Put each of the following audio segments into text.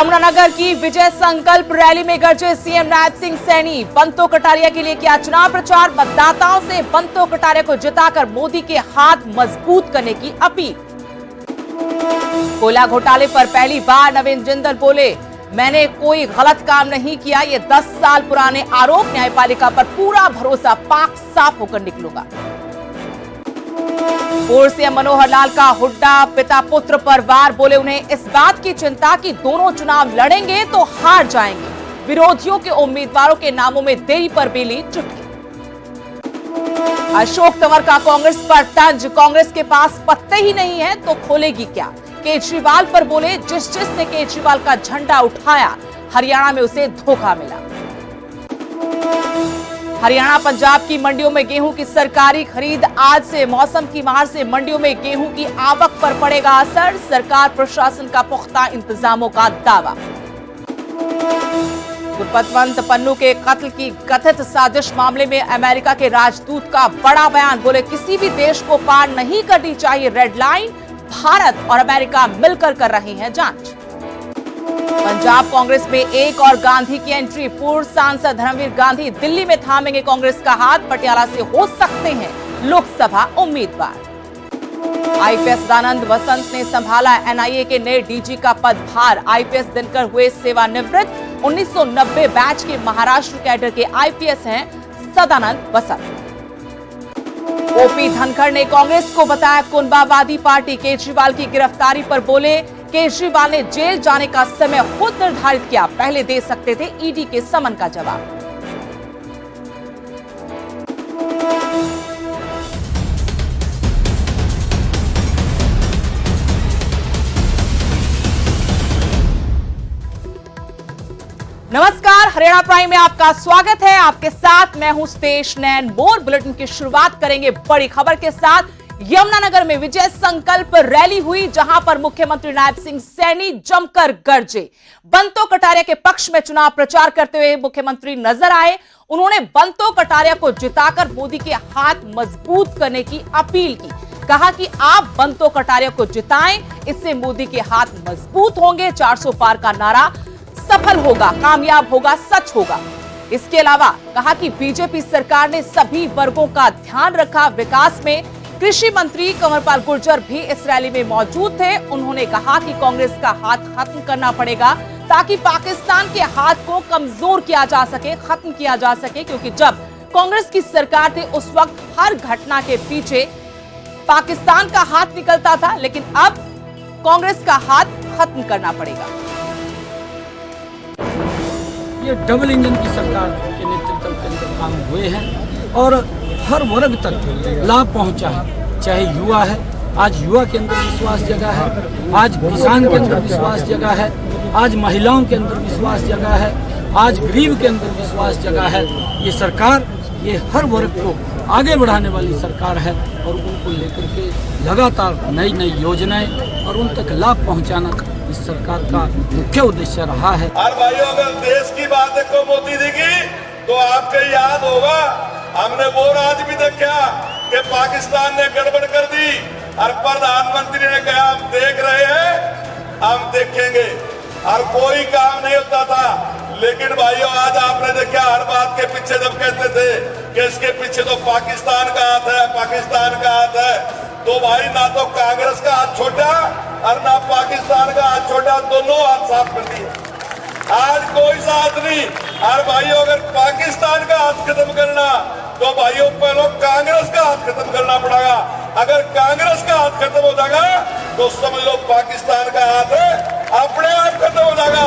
यमुनानगर की विजय संकल्प रैली में गरजे सीएम नायब सिंह सैनी। बंतो कटारिया के लिए किया चुनाव प्रचार। मतदाताओं से बंतो कटारिया को जिताकर मोदी के हाथ मजबूत करने की अपील। कोयला घोटाले पर पहली बार नवीन जिंदल बोले, मैंने कोई गलत काम नहीं किया। ये 10 साल पुराने आरोप, न्यायपालिका पर पूरा भरोसा, पाक साफ होकर निकलूंगा। पूर्व सीएम मनोहर लाल का हुड्डा, पिता पुत्र पर वार, बोले उन्हें इस बात की चिंता कि दोनों चुनाव लड़ेंगे तो हार जाएंगे। विरोधियों के उम्मीदवारों के नामों में देरी पर बेली चुटकी। अशोक तंवर का कांग्रेस पर तंज, कांग्रेस के पास पत्ते ही नहीं है तो खोलेगी क्या। केजरीवाल पर बोले, जिसने केजरीवाल का झंडा उठाया हरियाणा में उसे धोखा मिला। हरियाणा पंजाब की मंडियों में गेहूं की सरकारी खरीद आज से। मौसम की मार से मंडियों में गेहूं की आवक पर पड़ेगा असर। सरकार प्रशासन का पुख्ता इंतजामों का दावा। गुरपतवंत पन्नू के कत्ल की कथित साजिश मामले में अमेरिका के राजदूत का बड़ा बयान, बोले किसी भी देश को पार नहीं करनी चाहिए रेड लाइन। भारत और अमेरिका मिलकर कर रहे हैं जांच। पंजाब कांग्रेस में एक और गांधी की एंट्री। पूर्व सांसद धर्मवीर गांधी दिल्ली में थामेंगे कांग्रेस का हाथ। पटियाला से हो सकते हैं लोकसभा उम्मीदवार। आईपीएस सदानंद वसंत ने संभाला एनआईए के नए डीजी का पदभार। आईपीएस दिनकर हुए सेवानिवृत्त। 1990 बैच के महाराष्ट्र कैडर के आईपीएस हैं सदानंद वसंत। ओपी धनखड़ ने कांग्रेस को बताया कुनबावादी पार्टी। केजरीवाल की गिरफ्तारी पर बोले, केजरीवाल ने जेल जाने का समय खुद निर्धारित किया, पहले दे सकते थे ईडी के समन का जवाब। नमस्कार, हरियाणा प्राइम में आपका स्वागत है। आपके साथ मैं हूं स्तेश नैन बोर। बुलेटिन की शुरुआत करेंगे बड़ी खबर के साथ। यमुनानगर में विजय संकल्प रैली हुई, जहां पर मुख्यमंत्री नायब सिंह सैनी जमकर गरजे। बंतो कटारिया के पक्ष में चुनाव प्रचार करते हुए मुख्यमंत्री नजर आए। उन्होंने बंतो कटारिया को जिताकर मोदी के हाथ मजबूत करने की अपील की। कहा कि आप बंतो कटारिया को जिताएं, इससे मोदी के हाथ मजबूत होंगे। 400 पार का नारा सफल होगा, कामयाब होगा, सच होगा। इसके अलावा कहा कि बीजेपी सरकार ने सभी वर्गों का ध्यान रखा विकास में। कृषि मंत्री कंवरपाल गुर्जर भी इस रैली में मौजूद थे। उन्होंने कहा कि कांग्रेस का हाथ खत्म करना पड़ेगा ताकि पाकिस्तान के हाथ को कमजोर किया जा सके, खत्म किया जा सके, क्योंकि जब कांग्रेस की सरकार थी उस वक्त हर घटना के पीछे पाकिस्तान का हाथ निकलता था, लेकिन अब कांग्रेस का हाथ खत्म करना पड़ेगा। ये डबल इंजन की सरकार के नेतृत्व के अंदर काम हुए हैं और हर वर्ग तक लाभ पहुंचा है। चाहे युवा है, आज युवा के अंदर विश्वास जगा है, आज किसान के अंदर विश्वास जगा है, आज महिलाओं के अंदर विश्वास जगा है, आज गरीब के अंदर विश्वास जगा है। ये सरकार ये हर वर्ग को आगे बढ़ाने वाली सरकार है और उनको लेकर के लगातार नई नई योजनाएं और उन तक लाभ पहुंचाना इस सरकार का मुख्य उद्देश्य रहा है। और भाइयों, अगर देश की बात देखो मोदी जी की, तो आपको याद होगा हमने वो राज भी देखा कि पाकिस्तान ने गड़बड़ कर दी और प्रधानमंत्री ने कहा हम देख रहे हैं, हम देखेंगे, और कोई काम नहीं होता था। लेकिन भाइयों, आज आपने देखा हर बात के पीछे जब कहते थे कि इसके पीछे तो पाकिस्तान का हाथ है, पाकिस्तान का हाथ है, तो भाई ना तो कांग्रेस का हाथ छोटा और ना पाकिस्तान का हाथ छोटा, दोनों हाथ साफ कर दिए। आज कोई साथ नहीं। और भाइयों, अगर पाकिस्तान का हाथ खत्म करना तो भाइयों पहले कांग्रेस का हाथ खत्म करना पड़ेगा। अगर कांग्रेस का हाथ खत्म हो जाएगा तो समझ लो पाकिस्तान का हाथ अपने आप खत्म हो जाएगा।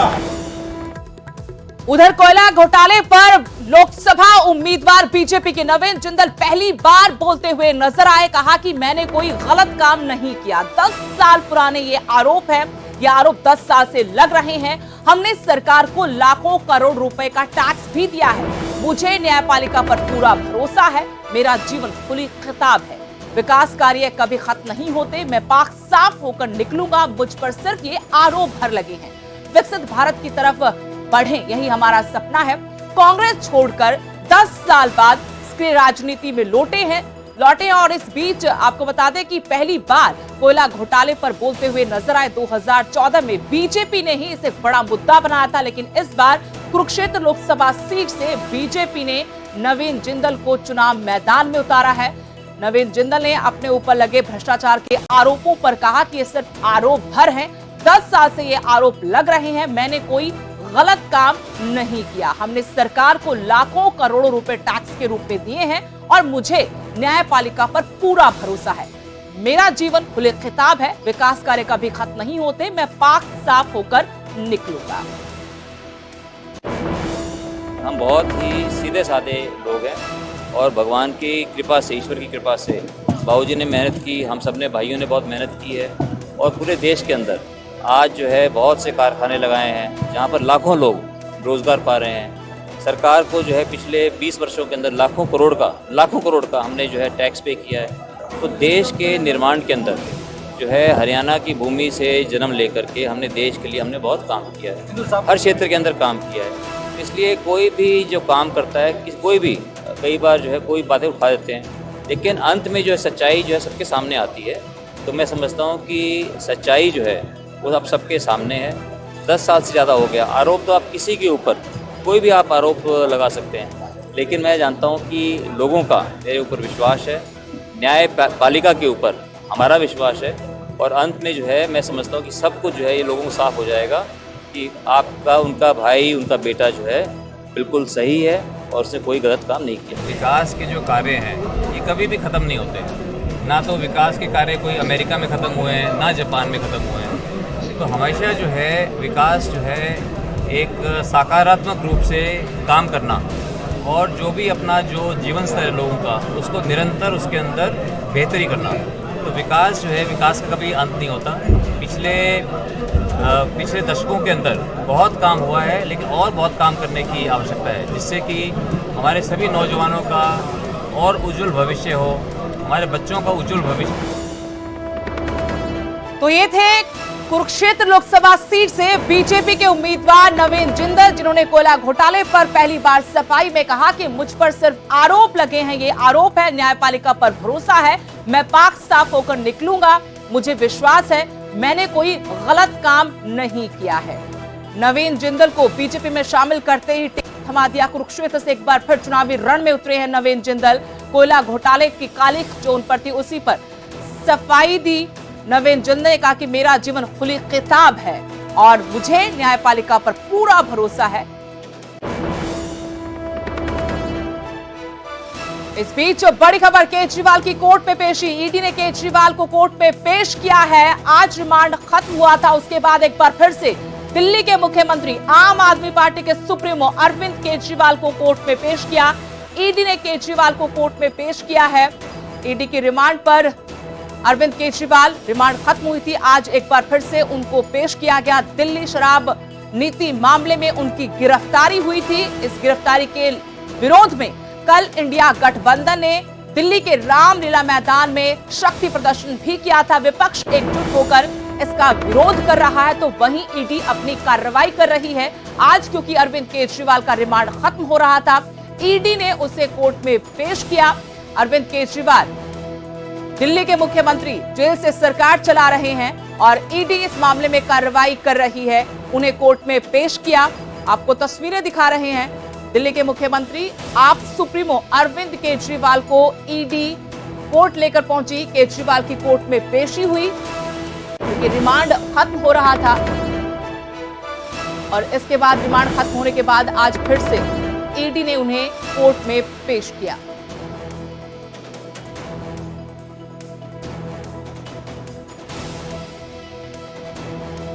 उधर कोयला घोटाले पर लोकसभा उम्मीदवार बीजेपी के नवीन जिंदल पहली बार बोलते हुए नजर आए। कहा कि मैंने कोई गलत काम नहीं किया। 10 साल पुराने ये आरोप है, ये आरोप 10 साल से लग रहे हैं। हमने सरकार को लाखों करोड़ रुपए का टैक्स भी दिया है। मुझे न्यायपालिका पर पूरा भरोसा है। मेरा जीवन खुली खिताब है। विकास कार्य कभी खत्म नहीं होते। मैं पाक साफ होकर निकलूंगा। मुझ पर सिर्फ ये आरोप भर लगे हैं। विकसित भारत की तरफ बढ़े, यही हमारा सपना है। कांग्रेस छोड़कर 10 साल बाद राजनीति में लौटे हैं। लौटे और इस बीच आपको बता दें कि पहली बार कोयला घोटाले पर बोलते हुए नजर आए 2014 में बीजेपी ने ही इसे बड़ा मुद्दा बनाया था, लेकिन इस बार कुरुक्षेत्र लोकसभा सीट से बीजेपी ने नवीन जिंदल को चुनाव मैदान में उतारा है। नवीन जिंदल ने अपने ऊपर लगे भ्रष्टाचार के आरोपों पर कहा कि ये सिर्फ आरोप भर हैं। 10 साल से ये आरोप लग रहे हैं, मैंने कोई गलत काम नहीं किया। हमने सरकार को लाखों करोड़ों रुपए टैक्स के रूप में दिए हैं और मुझे न्यायपालिका पर पूरा भरोसा है। मेरा जीवन खुले खिताब है, विकास कार्य कभी खत्म नहीं होते, मैं पाक साफ होकर निकलूंगा। हम बहुत ही सीधे साधे लोग हैं और भगवान की कृपा से, ईश्वर की कृपा से बाबूजी ने मेहनत की, हम सब ने भाइयों ने बहुत मेहनत की है और पूरे देश के अंदर आज जो है बहुत से कारखाने लगाए हैं जहां पर लाखों लोग रोज़गार पा रहे हैं। सरकार को जो है पिछले 20 वर्षों के अंदर लाखों करोड़ का हमने जो है टैक्स पे किया है। तो देश के निर्माण के अंदर जो है हरियाणा की भूमि से जन्म लेकर के हमने देश के लिए हमने बहुत काम किया है, हर क्षेत्र के अंदर काम किया है। इसलिए कोई भी जो काम करता है, कोई भी कई बार जो है कोई बातें उठा देते हैं, लेकिन अंत में जो है सच्चाई जो है सबके सामने आती है। तो मैं समझता हूँ कि सच्चाई जो है वो अब सबके सामने है। 10 साल से ज़्यादा हो गया। आरोप तो आप किसी के ऊपर कोई भी आप आरोप लगा सकते हैं, लेकिन मैं जानता हूँ कि लोगों का मेरे ऊपर विश्वास है, न्यायपालिका के ऊपर हमारा विश्वास है और अंत में जो है मैं समझता हूँ कि सब कुछ जो है ये लोगों को साफ हो जाएगा कि आपका, उनका भाई, उनका बेटा जो है बिल्कुल सही है और उसने कोई गलत काम नहीं किया। विकास के जो कार्य हैं ये कभी भी ख़त्म नहीं होते। ना तो विकास के कार्य कोई अमेरिका में ख़त्म हुए हैं, ना जापान में ख़त्म हुए हैं। तो हमेशा जो है विकास जो है एक सकारात्मक रूप से काम करना और जो भी अपना जो जीवन स्तर है लोगों का उसको निरंतर उसके अंदर बेहतरी करना। तो विकास जो है, विकास का कभी अंत नहीं होता। पिछले दशकों के अंदर बहुत काम हुआ है, लेकिन और बहुत काम करने की आवश्यकता है, जिससे कि हमारे सभी नौजवानों का और उज्जवल भविष्य हो, हमारे बच्चों का उज्जवल भविष्य। तो ये थे कुरुक्षेत्र लोकसभा सीट से बीजेपी के उम्मीदवार नवीन जिंदल, जिन्होंने कोयला घोटाले पर पहली बार सफाई में कहा कि मुझ पर सिर्फ आरोप लगे हैं, ये आरोप है, न्यायपालिका पर भरोसा है, मैं पाक साफ होकर निकलूंगा, मुझे विश्वास है, मैंने कोई गलत काम नहीं किया है। नवीन जिंदल को बीजेपी में शामिल करते ही टिकट थमा दिया। कुरुक्षेत्र से एक बार फिर चुनावी रण में उतरे हैं नवीन जिंदल। कोयला घोटाले की कालिख जो उन पर थी उसी पर सफाई दी। नवीन जिंदल ने कहा कि मेरा जीवन खुली किताब है और मुझे न्यायपालिका पर पूरा भरोसा है। इस बीच बड़ी खबर, केजरीवाल की कोर्ट में पेशी। ईडी ने केजरीवाल को कोर्ट में पेश किया है। आज रिमांड खत्म हुआ था, उसके बाद एक बार फिर से दिल्ली के मुख्यमंत्री, आम आदमी पार्टी के सुप्रीमो अरविंद केजरीवाल को कोर्ट में पेश किया। ईडी ने केजरीवाल को कोर्ट में पेश किया है। ईडी की रिमांड पर अरविंद केजरीवाल, रिमांड खत्म हुई थी, आज एक बार फिर से उनको पेश किया गया। दिल्ली शराब नीति मामले में उनकी गिरफ्तारी हुई थी। इस गिरफ्तारी के विरोध में कल इंडिया गठबंधन ने दिल्ली के रामलीला मैदान में शक्ति प्रदर्शन भी किया था। विपक्ष एकजुट होकर इसका विरोध कर रहा है, तो वहीं ईडी अपनी कार्रवाई कर रही है। आज क्योंकि अरविंद केजरीवाल का रिमांड खत्म हो रहा था, ईडी ने उसे कोर्ट में पेश किया। अरविंद केजरीवाल दिल्ली के मुख्यमंत्री, जेल से सरकार चला रहे हैं और ईडी इस मामले में कार्रवाई कर रही है। उन्हें कोर्ट में पेश किया। आपको तस्वीरें दिखा रहे हैं। दिल्ली के मुख्यमंत्री, आप सुप्रीमो अरविंद केजरीवाल को ईडी कोर्ट लेकर पहुंची। केजरीवाल की कोर्ट में पेशी हुई क्योंकि रिमांड खत्म हो रहा था और इसके बाद रिमांड खत्म होने के बाद आज फिर से ईडी ने उन्हें कोर्ट में पेश किया।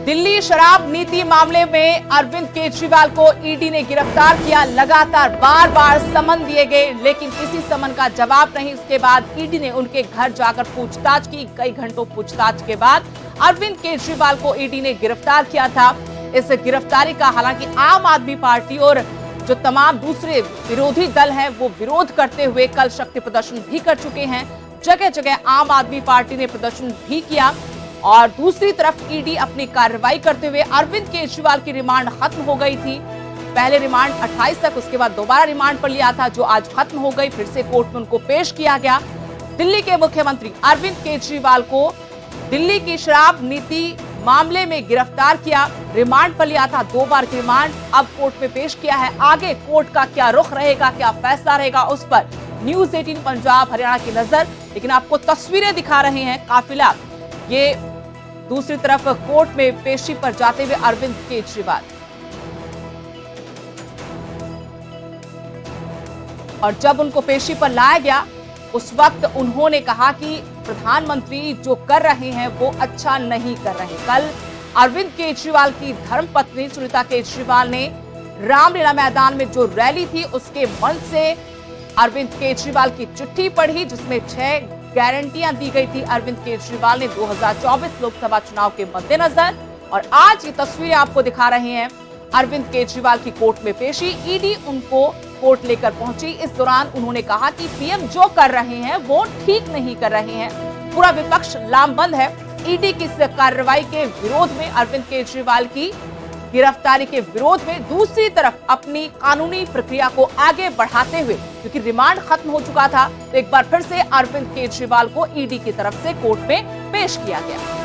दिल्ली शराब नीति मामले में अरविंद केजरीवाल को ईडी ने गिरफ्तार किया। लगातार बार बार समन दिए गए, लेकिन किसी समन का जवाब नहीं। उसके बाद ईडी ने उनके घर जाकर पूछताछ की। कई घंटों पूछताछ के बाद अरविंद केजरीवाल को ईडी ने गिरफ्तार किया था। इस गिरफ्तारी का हालांकि आम आदमी पार्टी और जो तमाम दूसरे विरोधी दल हैं वो विरोध करते हुए कल शक्ति प्रदर्शन भी कर चुके हैं। जगह जगह आम आदमी पार्टी ने प्रदर्शन भी किया और दूसरी तरफ ईडी अपनी कार्रवाई करते हुए, अरविंद केजरीवाल की रिमांड खत्म हो गई थी। पहले रिमांड 28 तक, उसके बाद दोबारा रिमांड पर लिया था जो आज खत्म हो गई। फिर से कोर्ट में उनको पेश किया गया। दिल्ली के मुख्यमंत्री अरविंद केजरीवाल को दिल्ली की शराब नीति मामले में गिरफ्तार किया, रिमांड पर लिया था, 2 बार की रिमांड अब कोर्ट में पेश किया है। आगे कोर्ट का क्या रुख रहेगा, क्या फैसला रहेगा, उस पर न्यूज 18 पंजाब हरियाणा की नजर। लेकिन आपको तस्वीरें दिखा रहे हैं काफिला, ये दूसरी तरफ कोर्ट में पेशी पर जाते हुए अरविंद केजरीवाल। और जब उनको पेशी पर लाया गया उस वक्त उन्होंने कहा कि प्रधानमंत्री जो कर रहे हैं वो अच्छा नहीं कर रहे। कल अरविंद केजरीवाल की धर्मपत्नी सुनीता केजरीवाल ने रामलीला मैदान में जो रैली थी उसके मंच से अरविंद केजरीवाल की चिट्ठी पढ़ी, जिसमें 6 गारंटियां दी गई थी अरविंद केजरीवाल ने 2024 लोकसभा चुनाव के मद्देनजर। और आज ये तस्वीरें आपको दिखा रहे हैं अरविंद केजरीवाल की कोर्ट में पेशी। ईडी उनको कोर्ट लेकर पहुंची। इस दौरान उन्होंने कहा कि पीएम जो कर रहे हैं वो ठीक नहीं कर रहे हैं। पूरा विपक्ष लामबंद है। ईडी की इस कार्रवाई के विरोध में, अरविंद केजरीवाल की गिरफ्तारी के विरोध में, दूसरी तरफ अपनी कानूनी प्रक्रिया को आगे बढ़ाते हुए, क्योंकि रिमांड खत्म हो चुका था, तो एक बार फिर से अरविंद केजरीवाल को ईडी की तरफ से कोर्ट में पेश किया गया।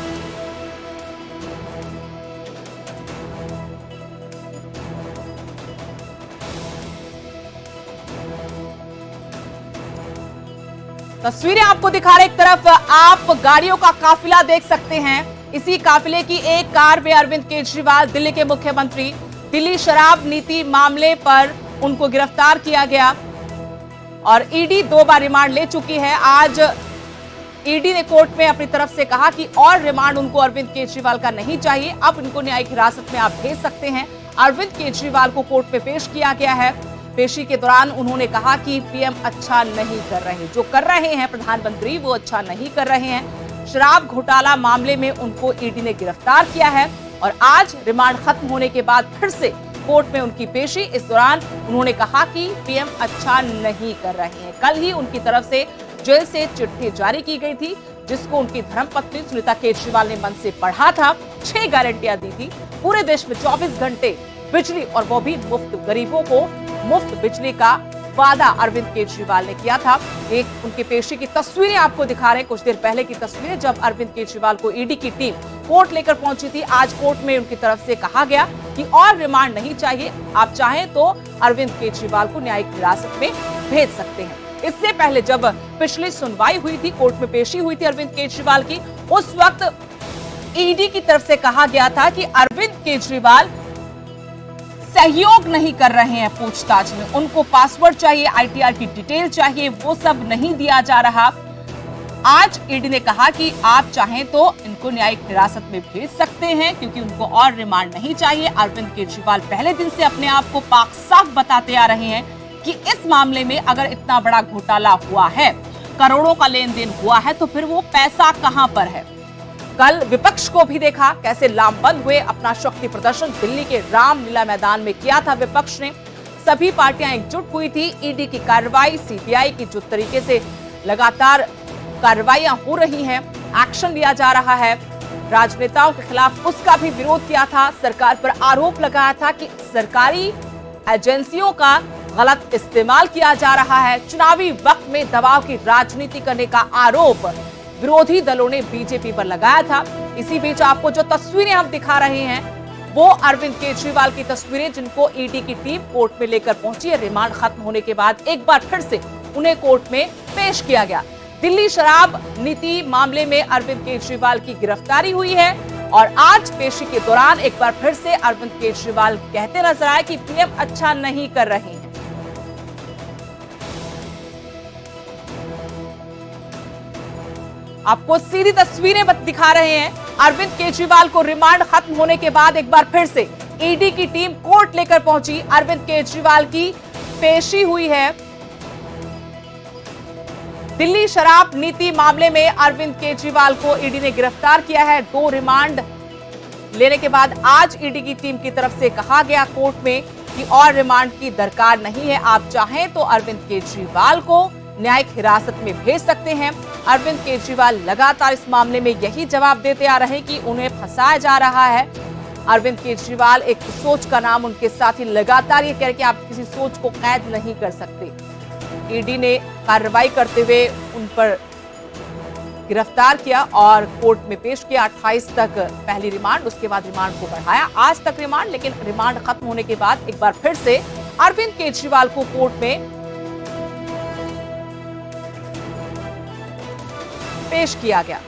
तस्वीरें आपको दिखा रहे, एक तरफ आप गाड़ियों का काफिला देख सकते हैं। इसी काफिले की एक कार में अरविंद केजरीवाल, दिल्ली के मुख्यमंत्री, दिल्ली शराब नीति मामले पर उनको गिरफ्तार किया गया और ईडी 2 बार रिमांड ले चुकी है। आज ईडी ने कोर्ट में अपनी तरफ से कहा कि और रिमांड उनको अरविंद केजरीवाल का नहीं चाहिए, अब इनको न्यायिक हिरासत में आप भेज सकते हैं। अरविंद केजरीवाल को कोर्ट में पेश किया गया है। पेशी के दौरान उन्होंने कहा कि पीएम अच्छा नहीं कर रहे, जो कर रहे हैं प्रधानमंत्री वो अच्छा नहीं कर रहे हैं। शराब घोटाला मामले में उनको ईडी ने गिरफ्तार किया है और आज रिमांड खत्म होने के बाद फिर से कोर्ट में उनकी पेशी। इस दौरान उन्होंने कहा कि पीएम अच्छा नहीं कर रहे हैं। कल ही उनकी तरफ से जेल से चिट्ठी जारी की गई थी, जिसको उनकी धर्मपत्नी सुनीता केजरीवाल ने मन से पढ़ा था। 6 गारंटियां दी थी, पूरे देश में 24 घंटे बिजली और वो भी मुफ्त, गरीबों को मुफ्त बिजली का वादा अरविंद केजरीवाल ने किया था। एक उनकी पेशी की तस्वीरें आपको दिखा रहे हैं, कुछ देर पहले की तस्वीरें, जब अरविंद केजरीवाल को ईडी की टीम कोर्ट लेकर पहुंची थी। आज कोर्ट में उनकी तरफ से कहा गया कि और रिमांड नहीं चाहिए, आप चाहें तो अरविंद केजरीवाल को न्यायिक हिरासत में भेज सकते हैं। इससे पहले जब पिछली सुनवाई हुई थी, कोर्ट में पेशी हुई थी अरविंद केजरीवाल की, उस वक्त ईडी की तरफ से कहा गया था कि अरविंद केजरीवाल सहयोग नहीं कर रहे हैं पूछताछ में, उनको पासवर्ड चाहिए, आईटीआर की डिटेल चाहिए, वो सब नहीं दिया जा रहा। आज ईडी ने कहा कि आप चाहें तो इनको न्यायिक हिरासत में भेज सकते हैं, क्योंकि उनको और रिमांड नहीं चाहिए। अरविंद केजरीवाल पहले दिन से अपने आप को पाक साफ बताते आ रहे हैं कि इस मामले में अगर इतना बड़ा घोटाला हुआ है, करोड़ों का लेन देन हुआ है, तो फिर वो पैसा कहां पर है। कल विपक्ष को भी देखा कैसे लामबंद हुए, अपना शक्ति प्रदर्शन दिल्ली के रामलीला मैदान में किया था विपक्ष ने। सभी पार्टियां एकजुट हुई थी। ईडी की कार्रवाई, सीबीआई की जो तरीके से लगातार कार्रवाइयां हो रही हैं, एक्शन लिया जा रहा है, राजनेताओं के खिलाफ उसका भी विरोध किया था। सरकार पर आरोप लगाया था कि सरकारी एजेंसियों का गलत इस्तेमाल किया जा रहा है। चुनावी वक्त में दबाव की राजनीति करने का आरोप विरोधी दलों ने बीजेपी पर लगाया था। इसी बीच आपको जो तस्वीरें हम दिखा रहे हैं वो अरविंद केजरीवाल की तस्वीरें, जिनको ईडी की टीम कोर्ट में लेकर पहुंची है। रिमांड खत्म होने के बाद एक बार फिर से उन्हें कोर्ट में पेश किया गया। दिल्ली शराब नीति मामले में अरविंद केजरीवाल की गिरफ्तारी हुई है और आज पेशी के दौरान एक बार फिर से अरविंद केजरीवाल कहते नजर आए कि पीएम अच्छा नहीं कर रहे हैं। आपको सीधी तस्वीरें दिखा रहे हैं। अरविंद केजरीवाल को रिमांड खत्म होने के बाद एक बार फिर से ईडी की टीम कोर्ट लेकर पहुंची। अरविंद केजरीवाल की पेशी हुई है। दिल्ली शराब नीति मामले में अरविंद केजरीवाल को ईडी ने गिरफ्तार किया है। 2 रिमांड लेने के बाद आज ईडी की टीम की तरफ से कहा गया कोर्ट में कि और रिमांड की दरकार नहीं है, आप चाहें तो अरविंद केजरीवाल को न्यायिक हिरासत में भेज सकते हैं। अरविंद केजरीवाल लगातार इस मामले में यही जवाब देते आ रहे हैं कि उन्हें फंसाया जा रहा है। अरविंद केजरीवाल एक सोच का नाम, उनके साथी लगातार ये कह रहे कि आप किसी सोच को कैद नहीं कर सकते। ईडी ने कार्रवाई करते हुए उन पर गिरफ्तार किया और कोर्ट में पेश किया। 28 तक पहली रिमांड, उसके बाद रिमांड को बढ़ाया, आज तक रिमांड। लेकिन रिमांड खत्म होने के बाद एक बार फिर से अरविंद केजरीवाल को कोर्ट में पेश किया गया।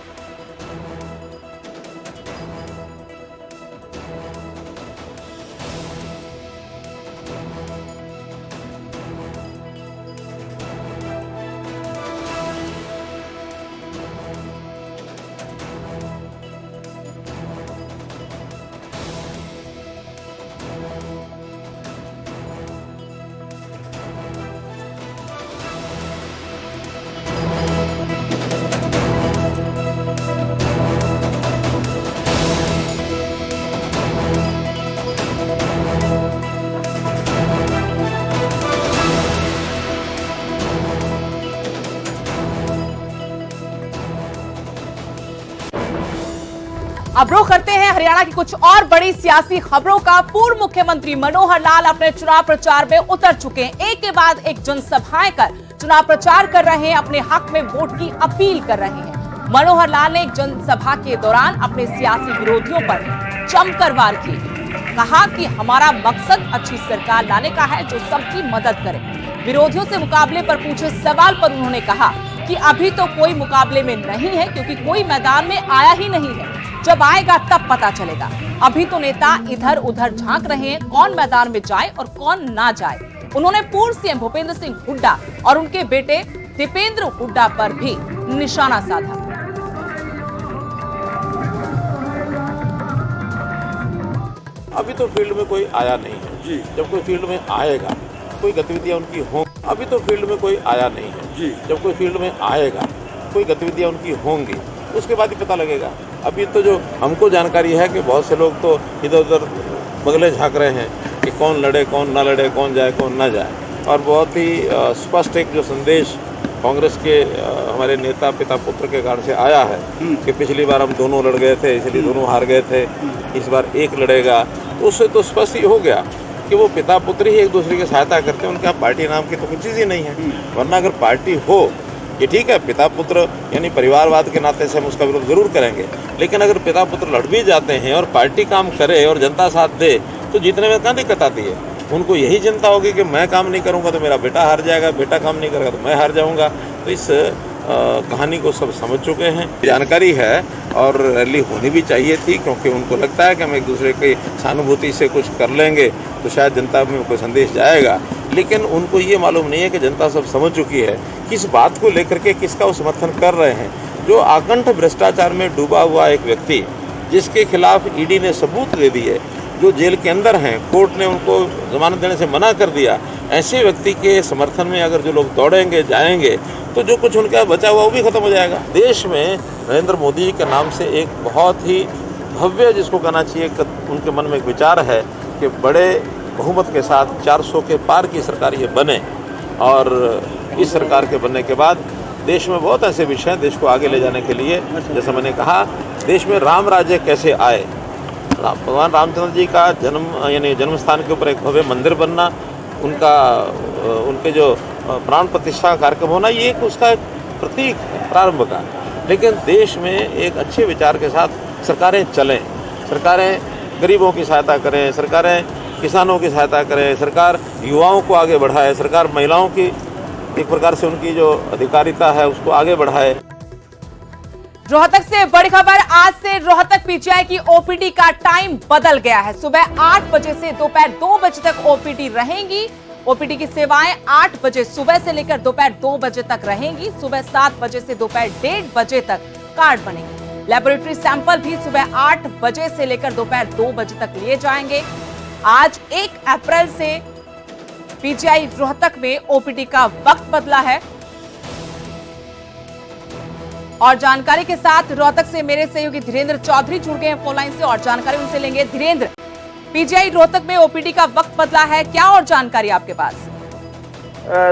अब रुख करते हैं हरियाणा की कुछ और बड़ी सियासी खबरों का। पूर्व मुख्यमंत्री मनोहर लाल अपने चुनाव प्रचार में उतर चुके हैं। एक के बाद एक जनसभाएं कर चुनाव प्रचार कर रहे हैं, अपने हक में वोट की अपील कर रहे हैं। मनोहर लाल ने एक जनसभा के दौरान अपने सियासी विरोधियों पर जमकर वार की। कहा कि हमारा मकसद अच्छी सरकार लाने का है जो सबकी मदद करे। विरोधियों से मुकाबले पर पूछे सवाल पर उन्होंने कहा कि अभी तो कोई मुकाबले में नहीं है, क्योंकि कोई मैदान में आया ही नहीं है। जब आएगा तब पता चलेगा। अभी तो नेता इधर उधर झांक रहे हैं, कौन मैदान में जाए और कौन ना जाए। उन्होंने पूर्व सीएम भूपेंद्र सिंह हुड्डा और उनके बेटे दीपेंद्र हुड्डा पर भी निशाना साधा। अभी तो फील्ड में कोई आया नहीं है जी। जब कोई फील्ड में आएगा, कोई गतिविधियां उनकी होंगी। अभी तो फील्ड में कोई आया नहीं है जी। जब कोई फील्ड में आएगा, कोई गतिविधियां उनकी होंगी, उसके बाद ही पता लगेगा। अभी तो जो हमको जानकारी है कि बहुत से लोग तो इधर उधर बगले झांक रहे हैं कि कौन लड़े कौन ना लड़े, कौन जाए कौन ना जाए। और बहुत ही स्पष्ट एक जो संदेश कांग्रेस के हमारे नेता पिता पुत्र के कारण से आया है कि पिछली बार हम दोनों लड़ गए थे, इसलिए दोनों हार गए थे, इस बार एक लड़ेगा। तो उससे तो स्पष्ट ही हो गया कि वो पिता पुत्र ही एक दूसरे की सहायता करते हैं। उनके यहाँ पार्टी नाम की तो कुछ चीज़ ही नहीं है। वरना अगर पार्टी हो, ये ठीक है, पिता पुत्र यानी परिवारवाद के नाते से हम उसका विरोध जरूर करेंगे। लेकिन अगर पिता पुत्र लड़ भी जाते हैं और पार्टी काम करे और जनता साथ दे, तो जीतने में क्या दिक्कत आती है। उनको यही चिंता होगी कि मैं काम नहीं करूंगा तो मेरा बेटा हार जाएगा, बेटा काम नहीं करेगा तो मैं हार जाऊंगा। तो इस कहानी को सब समझ चुके हैं, जानकारी है और रैली होनी भी चाहिए थी, क्योंकि उनको लगता है कि हम एक दूसरे की सहानुभूति से कुछ कर लेंगे तो शायद जनता में कोई संदेश जाएगा। लेकिन उनको ये मालूम नहीं है कि जनता सब समझ चुकी है किस बात को लेकर के किसका वो समर्थन कर रहे हैं। जो आकंठ भ्रष्टाचार में डूबा हुआ एक व्यक्ति, जिसके खिलाफ ईडी ने सबूत दे दिए, जो जेल के अंदर हैं, कोर्ट ने उनको जमानत देने से मना कर दिया, ऐसे व्यक्ति के समर्थन में अगर जो लोग दौड़ेंगे जाएंगे तो जो कुछ उनका बचा हुआ वो भी खत्म हो जाएगा। देश में नरेंद्र मोदी के नाम से एक बहुत ही भव्य, जिसको कहना चाहिए, उनके मन में एक विचार है कि बड़े बहुमत के साथ 400 के पार की सरकार ये बने। और इस सरकार के बनने के बाद देश में बहुत ऐसे विषय हैं देश को आगे ले जाने के लिए। जैसा मैंने कहा, देश में राम राज्य कैसे आए, भगवान रामचंद्र जी का जन्म यानी जन्म स्थान के ऊपर एक भव्य मंदिर बनना, उनके जो प्राण प्रतिष्ठा कार्यक्रम होना, ये एक उसका एक प्रतीक है प्रारंभ का। लेकिन देश में एक अच्छे विचार के साथ सरकारें चलें, सरकारें गरीबों की सहायता करें, सरकारें किसानों की सहायता करें, सरकार युवाओं को आगे बढ़ाए, सरकार महिलाओं की एक प्रकार से उनकी जो अधिकारिता है उसको आगे बढ़ाए। रोहतक से बड़ी खबर। आज से रोहतक पीजीआई की ओपीडी का टाइम बदल गया है। सुबह 8 बजे से दोपहर 2 बजे तक ओपीडी रहेंगी। ओपीडी की सेवाएं 8 बजे सुबह से लेकर दोपहर 2 बजे तक रहेंगी। सुबह 7 बजे से दोपहर 1:30 बजे तक कार्ड बनेंगे। लेबोरेटरी सैंपल भी सुबह 8 बजे से लेकर दोपहर 2 बजे तक लिए जाएंगे। आज 1 अप्रैल से पीजीआई रोहतक में ओपीडी का वक्त बदला है। और जानकारी के साथ रोहतक से मेरे सहयोगी धीरेन्द्र चौधरी जुड़ गए हैं फोन लाइन से और जानकारी उनसे लेंगे। धीरेन्द्र, पीजीआई रोहतक में ओपीडी का वक्त बदला है, क्या और जानकारी आपके पास?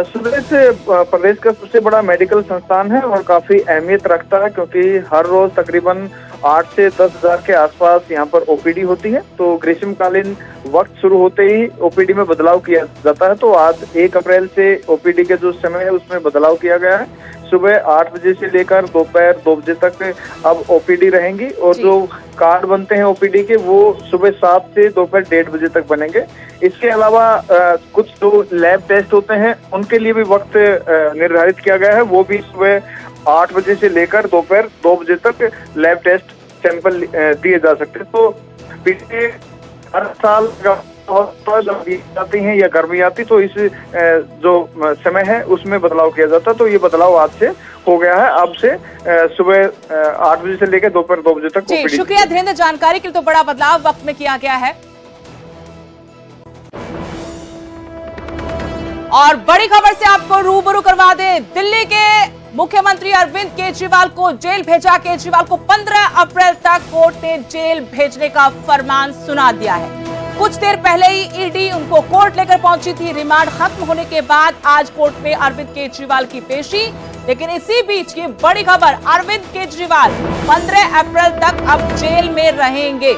सुबह से प्रदेश का सबसे बड़ा मेडिकल संस्थान है और काफी अहमियत रखता है, क्योंकि हर रोज तकरीबन 8 से 10,000 के आसपास यहाँ पर ओपीडी होती है। तो ग्रीष्मकालीन वक्त शुरू होते ही ओपीडी में बदलाव किया जाता है। तो आज 1 अप्रैल से ओपीडी के जो समय है उसमें बदलाव किया गया है। सुबह 8 बजे से लेकर दोपहर 2 बजे तक अब ओपीडी रहेंगी और जो कार्ड बनते हैं ओपीडी के वो सुबह 7 से दोपहर 1:30 बजे तक बनेंगे। इसके अलावा कुछ जो लैब टेस्ट होते हैं उनके लिए भी वक्त निर्धारित किया गया है। वो भी सुबह 8 बजे से लेकर दोपहर 2 बजे तक लैब टेस्ट सैंपल दिए जा सकते हैं। तो पिछले हर साल जब आती हैं या गर्मी आती तो इस जो समय है उसमें बदलाव किया जाता। तो ये बदलाव आज से हो गया है। अब से सुबह 8 बजे से लेकर दोपहर 2 बजे तक। जी शुक्रिया धीरेन्द्र, जानकारी के लिए। तो बड़ा बदलाव वक्त में किया गया है। और बड़ी खबर से आपको रूबरू करवा दें, दिल्ली के मुख्यमंत्री अरविंद केजरीवाल को जेल भेजा। केजरीवाल को 15 अप्रैल तक कोर्ट ने जेल भेजने का फरमान सुना दिया है। कुछ देर पहले ही ईडी उनको कोर्ट लेकर पहुंची थी। रिमांड खत्म होने के बाद आज कोर्ट में अरविंद केजरीवाल की पेशी। लेकिन इसी बीच ये बड़ी खबर, अरविंद केजरीवाल 15 अप्रैल तक अब जेल में रहेंगे।